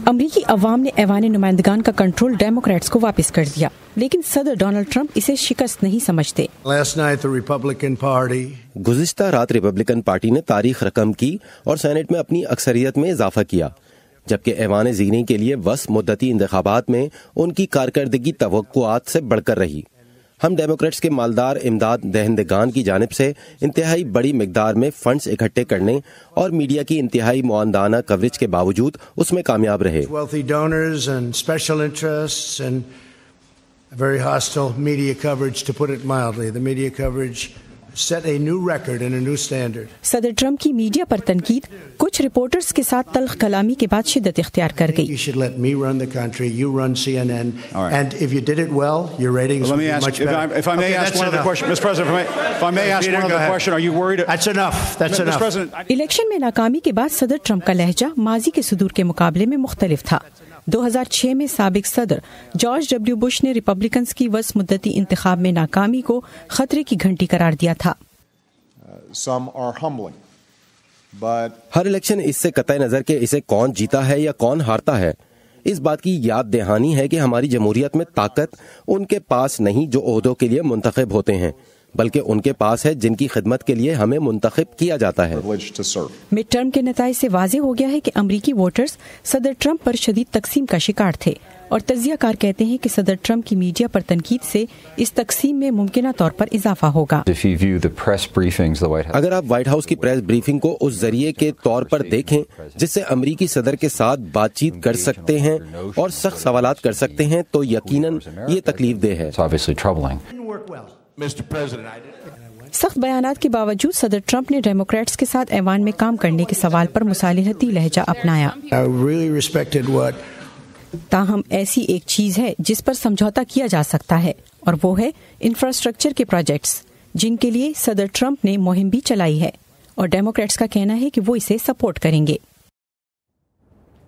امریکی عوام نے ایوان نمائندگان کا کنٹرول ڈیموکریٹس کو واپس کر دیا، لیکن صدر ڈونلڈ ٹرمپ اسے شکست نہیں سمجھتے۔ گزشتہ رات ریپبلکن پارٹی نے تاریخ رقم کی اور سینٹ میں اپنی اکثریت میں اضافہ کیا، جبکہ ایوان زیریں کے لیے وسط مدتی انتخابات میں ان کی کارکردگی توقعات سے بڑھ کر رہی۔ ہم ڈیموکریٹس کے مالدار امداد دہندگان کی جانب سے انتہائی بڑی مقدار میں فنڈز اکٹھے کرنے اور میڈیا کی انتہائی معاندانہ کوریج کے باوجود اس میں کامیاب رہے۔ صدر ٹرمپ کی میڈیا پر تنقید کچھ رپورٹرز کے ساتھ تلخ کلامی کے بعد شدت اختیار کر گئی۔ الیکشن میں ناکامی کے بعد صدر ٹرمپ کا لہجہ ماضی کے صدور کے مقابلے میں مختلف تھا۔ 2006 میں سابق صدر جارج ڈبلیو بش نے ریپبلکنز کی وسط مدتی انتخاب میں ناکامی کو خطرے کی گھنٹی قرار دیا تھا۔ ہر الیکشن اس سے قطع نظر کہ اسے کون جیتا ہے یا کون ہارتا ہے، اس بات کی یاد دہانی ہے کہ ہماری جمہوریت میں طاقت ان کے پاس نہیں جو عہدوں کے لیے منتخب ہوتے ہیں، بلکہ ان کے پاس ہے جن کی خدمت کے لیے ہمیں منتخب کیا جاتا ہے۔ مڈ ٹرم کے نتائج سے واضح ہو گیا ہے کہ امریکی ووٹرز صدر ٹرمپ پر شدید تقسیم کا شکار تھے، اور تجزیہ کار کہتے ہیں کہ صدر ٹرمپ کی میڈیا پر تنقید سے اس تقسیم میں ممکنہ طور پر اضافہ ہوگا۔ اگر آپ وائٹ ہاؤس کی پریس بریفنگ کو اس ذریعے کے طور پر دیکھیں جس سے امریکی صدر کے ساتھ بات چیت کر سکتے ہیں اور سخت سوالات کر سکتے ہیں، تو یقیناً یہ تکلیف دہ ہے۔ سخت بیانات کے باوجود صدر ٹرمپ نے ڈیموکریٹس کے ساتھ ایوان میں کام کرنے کے سوال پر مصالحتی لہجہ اپنایا۔ تاہم ایسی ایک چیز ہے جس پر سمجھوتا کیا جا سکتا ہے، اور وہ ہے انفراسٹرکچر کے پروجیکٹس، جن کے لیے صدر ٹرمپ نے مہم بھی چلائی ہے، اور ڈیموکریٹس کا کہنا ہے کہ وہ اسے سپورٹ کریں گے۔